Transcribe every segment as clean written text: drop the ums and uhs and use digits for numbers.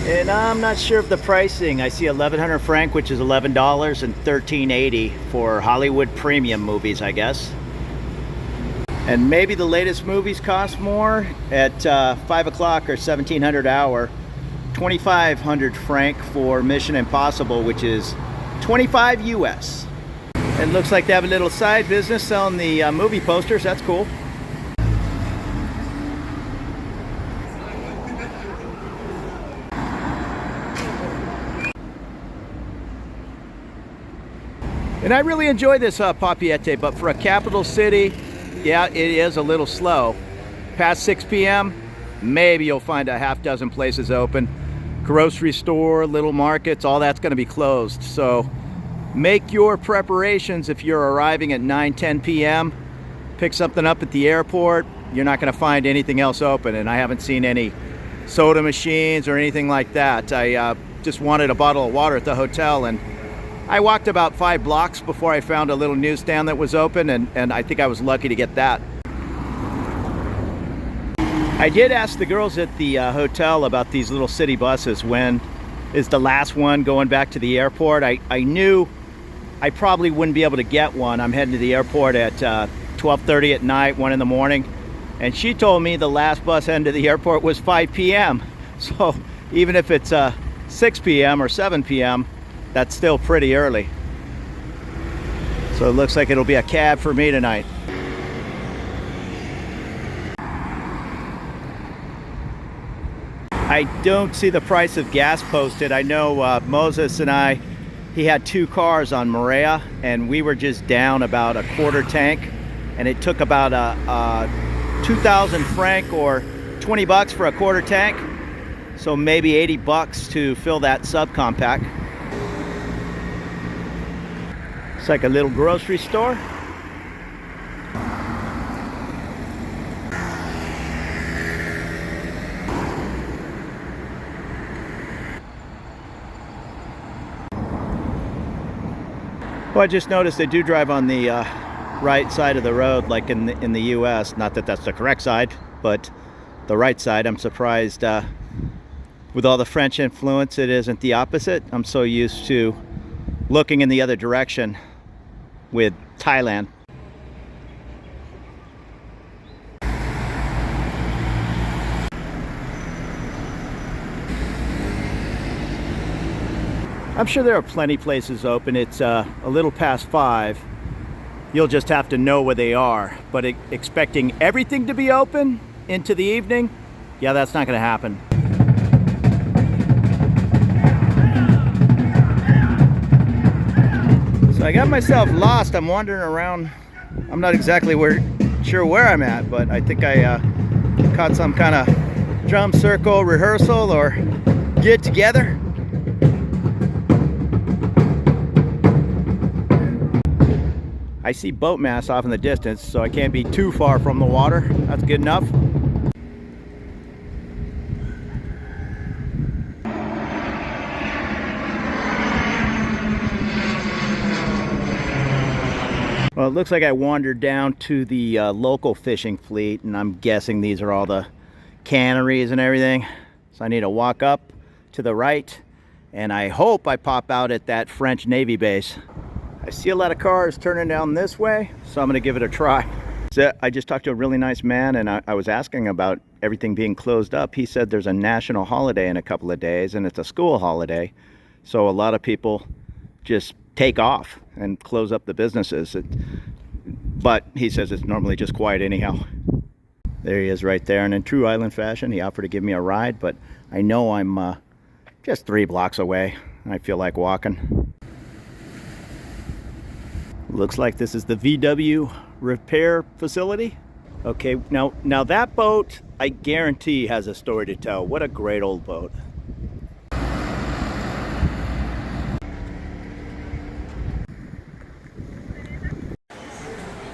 And I'm not sure of the pricing. I see 1100 franc, which is $11, and 1380 for Hollywood premium movies, I guess. And maybe the latest movies cost more at 5 o'clock or 1700 hour. 2500 franc for Mission Impossible, which is 25 US. And looks like they have a little side business selling the movie posters. That's cool. And I really enjoy this Papeete, but for a capital city, yeah, it is a little slow. Past 6 p.m., maybe you'll find a half dozen places open. Grocery store, little markets, all that's going to be closed. So make your preparations if you're arriving at 9-10 p.m. Pick something up at the airport. You're not going to find anything else open, and I haven't seen any soda machines or anything like that. I just wanted a bottle of water at the hotel, and I walked about 5 blocks before I found a little newsstand that was open, and I think I was lucky to get that. I did ask the girls at the hotel about these little city buses. When is the last one going back to the airport? I knew I probably wouldn't be able to get one. I'm heading to the airport at 12:30 at night, 1 in the morning. And she told me the last bus heading to the airport was 5 p.m. So even if it's 6 p.m. or 7 p.m., that's still pretty early. So it looks like it'll be a cab for me tonight. I don't see the price of gas posted. I know Moses and he had 2 cars on Maria, and we were just down about a quarter tank, and it took about a 2,000 franc or 20 bucks for a quarter tank. So maybe 80 bucks to fill that subcompact. It's like a little grocery store. Well, I just noticed they do drive on the right side of the road, like in the U.S. Not that that's the correct side, but the right side. I'm surprised with all the French influence, it isn't the opposite. I'm so used to looking in the other direction with Thailand. I'm sure there are plenty places open. It's a little past 5. You'll just have to know where they are. But expecting everything to be open into the evening, yeah, that's not going to happen. So I got myself lost. I'm wandering around. I'm not exactly sure where I'm at, but I think I caught some kind of drum circle rehearsal or get together. I see boat masts off in the distance, so I can't be too far from the water. That's good enough. Well, it looks like I wandered down to the local fishing fleet, and I'm guessing these are all the canneries and everything. So I need to walk up to the right, and I hope I pop out at that French Navy base. I see a lot of cars turning down this way, so I'm gonna give it a try. So I just talked to a really nice man, and I was asking about everything being closed up. He said there's a national holiday in a couple of days, and it's a school holiday. So a lot of people just take off and close up the businesses. But he says it's normally just quiet anyhow. There he is right there, and in true island fashion, he offered to give me a ride, but I know I'm just 3 blocks away, and I feel like walking. Looks like this is the VW repair facility. Okay, now that boat, I guarantee, has a story to tell. What a great old boat.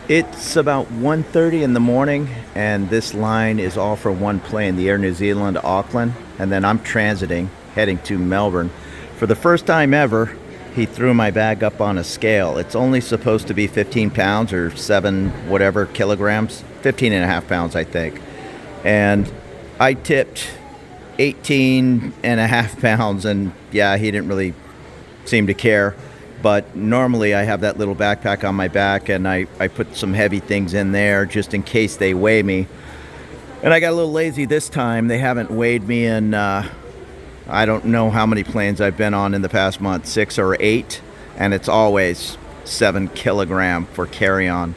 It's about 1:30 in the morning, and this line is all for one plane, the Air New Zealand Auckland, and then I'm transiting, heading to Melbourne. For the first time ever, he threw my bag up on a scale. It's only supposed to be 15 pounds or 7 whatever kilograms, 15 and a half pounds I think. And I tipped 18.5 pounds, and yeah, he didn't really seem to care. But normally I have that little backpack on my back, and I put some heavy things in there just in case they weigh me. And I got a little lazy this time. They haven't weighed me in, I don't know how many planes I've been on in the past month, 6 or 8, and it's always 7 kilogram for carry-on.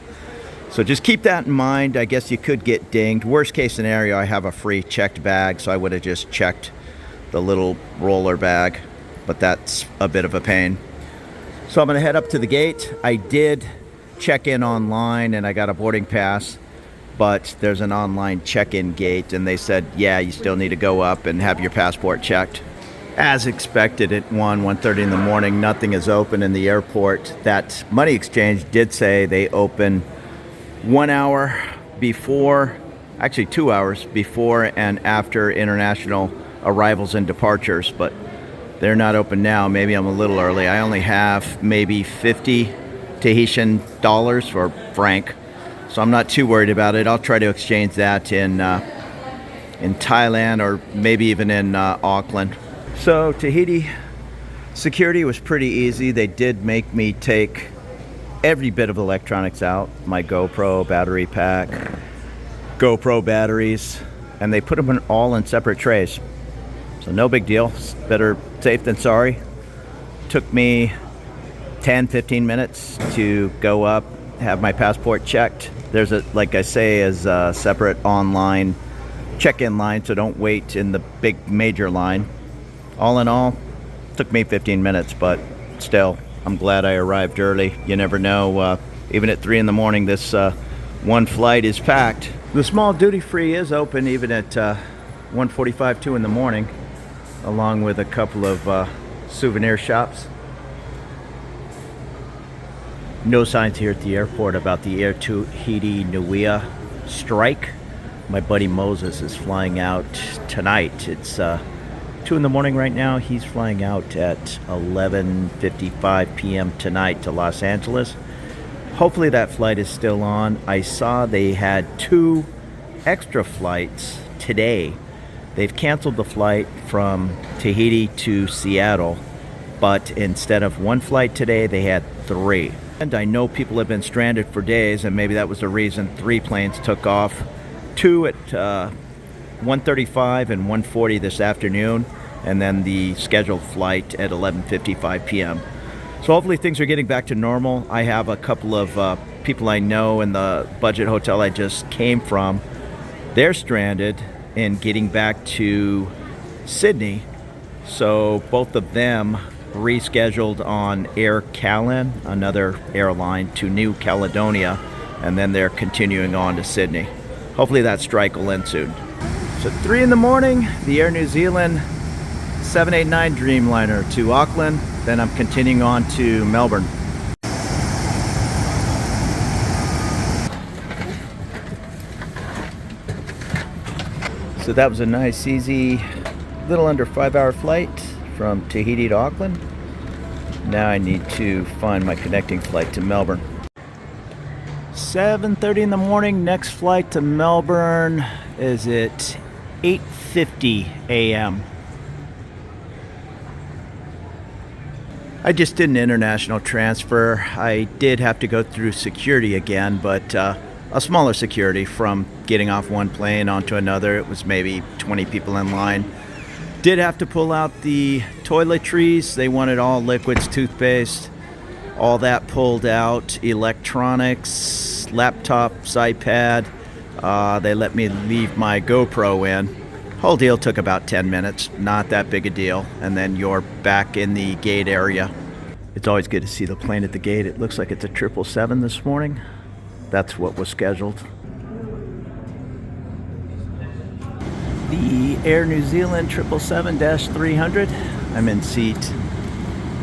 So just keep that in mind. I guess you could get dinged. Worst case scenario, I have a free checked bag, so I would have just checked the little roller bag, but that's a bit of a pain. So I'm gonna head up to the gate. I did check in online and I got a boarding pass, but there's an online check-in gate, and they said, yeah, you still need to go up and have your passport checked. As expected, at 1:30 in the morning, nothing is open in the airport. That money exchange did say they open 1 hour before, actually 2 hours before and after international arrivals and departures, but they're not open now. Maybe I'm a little early. I only have maybe 50 Tahitian dollars or franc, so I'm not too worried about it. I'll try to exchange that in Thailand, or maybe even in Auckland. So Tahiti security was pretty easy. They did make me take every bit of electronics out, my GoPro battery pack, GoPro batteries, and they put them all in separate trays. So no big deal. Better safe than sorry. Took me 10-15 minutes to go up, have my passport checked. There's a, like I say, is a separate online check-in line, so don't wait in the big major line. All in all, took me 15 minutes, but still, I'm glad I arrived early. You never know, even at 3 in the morning, this one flight is packed. The small duty-free is open even at 1:45, 2 in the morning, along with a couple of souvenir shops. No signs here at the airport about the Air Tahiti Nuia strike. My buddy Moses is flying out tonight. It's 2 in the morning right now. He's flying out at 11:55 p.m. tonight to Los Angeles. Hopefully that flight is still on. I saw they had 2 extra flights today. They've canceled the flight from Tahiti to Seattle, but instead of 1 flight today, they had 3. And I know people have been stranded for days, and maybe that was the reason 3 planes took off. 2 at 1:35 and 1:40 this afternoon, and then the scheduled flight at 11:55 p.m. So hopefully things are getting back to normal. I have a couple of people I know in the budget hotel I just came from. They're stranded and getting back to Sydney, so both of them rescheduled on Air Calin, another airline, to New Caledonia, and then they're continuing on to Sydney. Hopefully that strike will end soon. So 3 in the morning, the Air New Zealand 789 Dreamliner to Auckland, then I'm continuing on to Melbourne. So that was a nice, easy, little under 5-hour flight from Tahiti to Auckland. Now I need to find my connecting flight to Melbourne. 7:30 in the morning, next flight to Melbourne is at 8:50 a.m. I just did an international transfer. I did have to go through security again, but a smaller security from getting off one plane onto another. It was maybe 20 people in line. Did have to pull out the toiletries. They wanted all liquids, toothpaste, all that pulled out, electronics, laptops, iPad. They let me leave my GoPro in. Whole deal took about 10 minutes, not that big a deal, and then you're back in the gate area. It's always good to see the plane at the gate. It looks like it's a 777 this morning. That's what was scheduled. The Air New Zealand 777-300. I'm in seat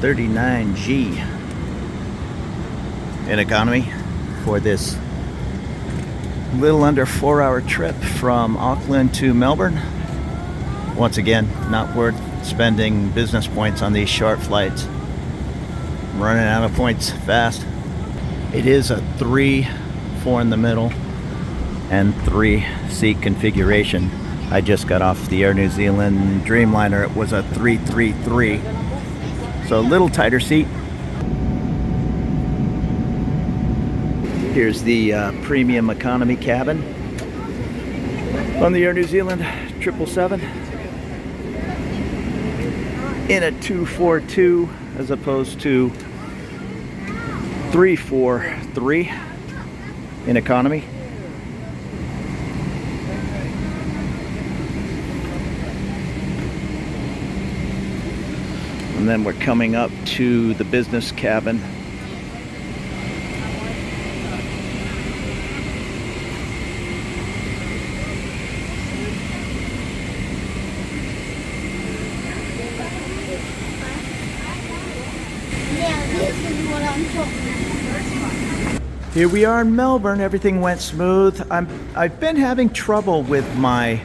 39G in economy for this little under 4-hour trip from Auckland to Melbourne. Once again, not worth spending business points on these short flights. I'm running out of points fast. It is a 3, 4 in the middle, and 3 seat configuration. I just got off the Air New Zealand Dreamliner. It was a 333, so a little tighter seat. Here's the premium economy cabin on the Air New Zealand 777 in a 242 as opposed to 343 in economy. And then we're coming up to the business cabin. Here we are in Melbourne. Everything went smooth. I've been having trouble with my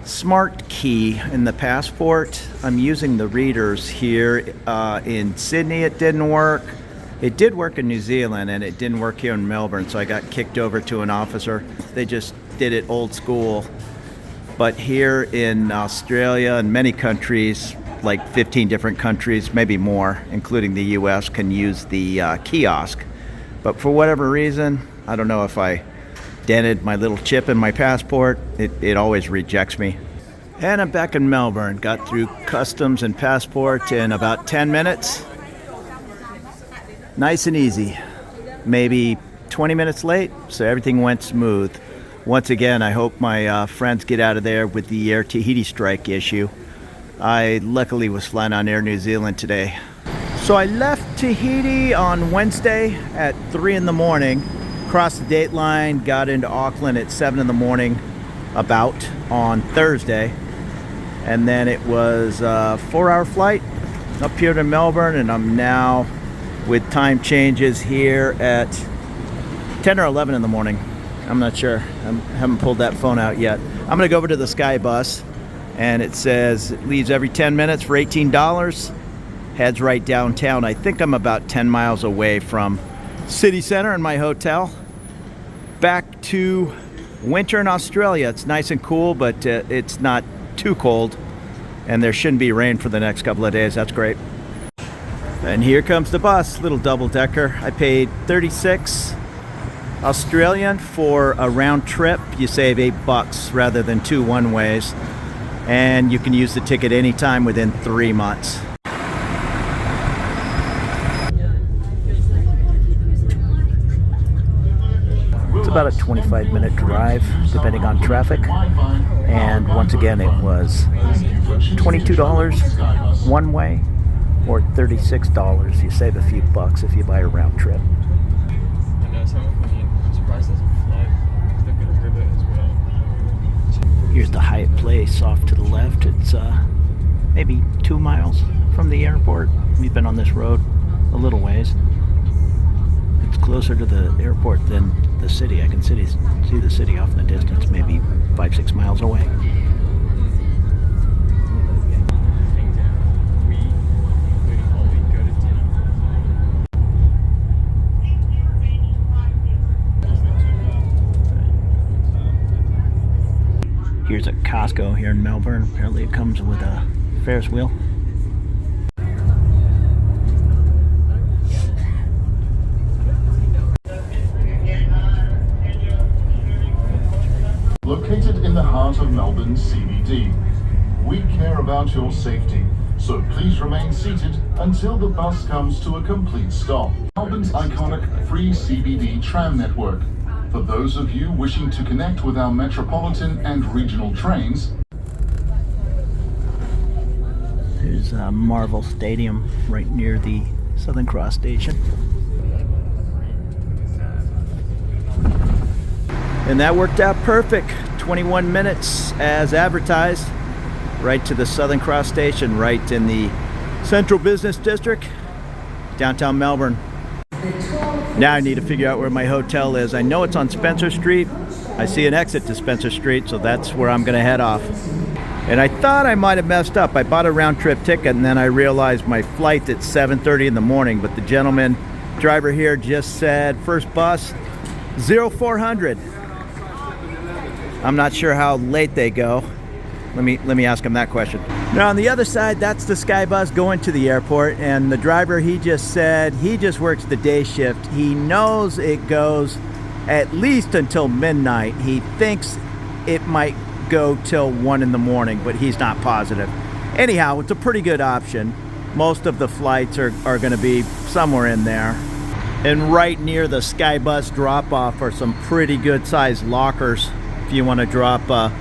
smart key in the passport. I'm using the readers here in Sydney. It didn't work. It did work in New Zealand, and it didn't work here in Melbourne, so I got kicked over to an officer. They just did it old school. But here in Australia and many countries, like 15 different countries, maybe more, including the US, can use the kiosk. But for whatever reason, I don't know if I dented my little chip in my passport, it always rejects me. And I'm back in Melbourne. Got through customs and passport in about 10 minutes. Nice and easy. Maybe 20 minutes late, so everything went smooth. Once again, I hope my friends get out of there with the Air Tahiti strike issue. I luckily was flying on Air New Zealand today. So I left Tahiti on Wednesday at 3 in the morning, crossed the date line, got into Auckland at 7 in the morning about on Thursday. And then it was a 4-hour flight up here to Melbourne, and I'm now with time changes here at 10 or 11 in the morning. I'm not sure. I haven't pulled that phone out yet. I'm gonna go over to the Sky Bus, and it says it leaves every 10 minutes for $18. Heads right downtown. I think I'm about 10 miles away from city center and my hotel. Back to winter in Australia. It's nice and cool, but it's not too cold, and there shouldn't be rain for the next couple of days. That's great. And here comes the bus, little double-decker. I paid 36 Australian for a round trip. You save $8 rather than 2 one-ways, and you can use the ticket anytime within 3 months. It's about a 25-minute drive, depending on traffic. And once again, it was $22 one way, or $36. You save a few bucks if you buy a round trip. Here's the Hyatt Place off to the left. It's maybe 2 miles from the airport. We've been on this road a little ways. It's closer to the airport than the city. I can see the city off in the distance, maybe 5-6 miles away. Here's a Costco here in Melbourne. Apparently it comes with a Ferris wheel. Located in the heart of Melbourne CBD. We care about your safety, so please remain seated until the bus comes to a complete stop. Melbourne's iconic free CBD tram network. For those of you wishing to connect with our metropolitan and regional trains. There's Marvel Stadium right near the Southern Cross station. And that worked out perfect. 21 minutes as advertised, right to the Southern Cross station, right in the Central Business District, downtown Melbourne. Now I need to figure out where my hotel is. I know it's on Spencer Street. I see an exit to Spencer Street, so that's where I'm gonna head off. And I thought I might have messed up. I bought a round trip ticket, and then I realized my flight's at 7:30 in the morning, but the gentleman driver here just said first bus 0400. I'm not sure how late they go. Let me ask him that question. Now on the other side, that's the Skybus going to the airport, and the driver, he just said he just works the day shift. He knows it goes at least until midnight. He thinks it might go till 1 in the morning, but he's not positive. Anyhow, it's a pretty good option. Most of the flights are going to be somewhere in there. And right near the Skybus drop-off are some pretty good sized lockers. If you want to drop a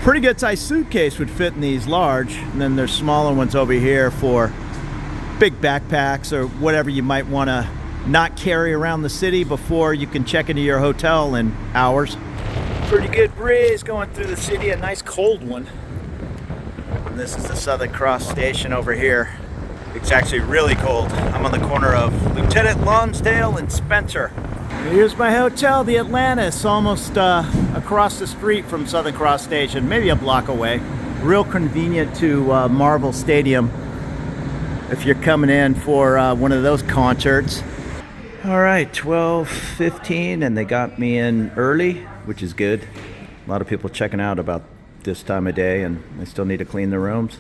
pretty good sized suitcase, would fit in these large. And then there's smaller ones over here for big backpacks or whatever you might want to not carry around the city before you can check into your hotel in hours. Pretty good breeze going through the city, a nice cold one. And this is the Southern Cross station over here. It's actually really cold. I'm on the corner of Lieutenant Lonsdale and Spencer. Here's my hotel, the Atlantis, almost across the street from Southern Cross Station, maybe a block away. Real convenient to Marvel Stadium if you're coming in for one of those concerts. All right, 12:15, and they got me in early, which is good. A lot of people checking out about this time of day, and I still need to clean the rooms.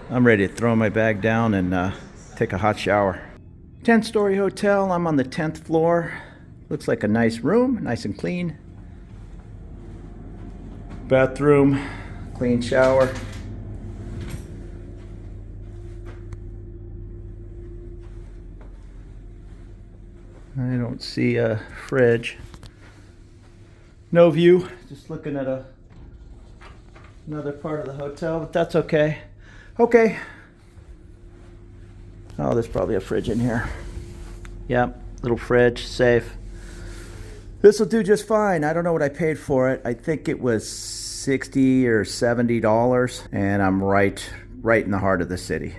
I'm ready to throw my bag down and take a hot shower. 10-story hotel. I'm on the 10th floor. Looks like a nice room, nice and clean. Bathroom, clean shower. I don't see a fridge. No view. Just looking at another part of the hotel, but that's okay. Okay. Oh, there's probably a fridge in here. Yep, little fridge, safe. This will do just fine. I don't know what I paid for it. I think it was $60 or $70, and I'm right in the heart of the city.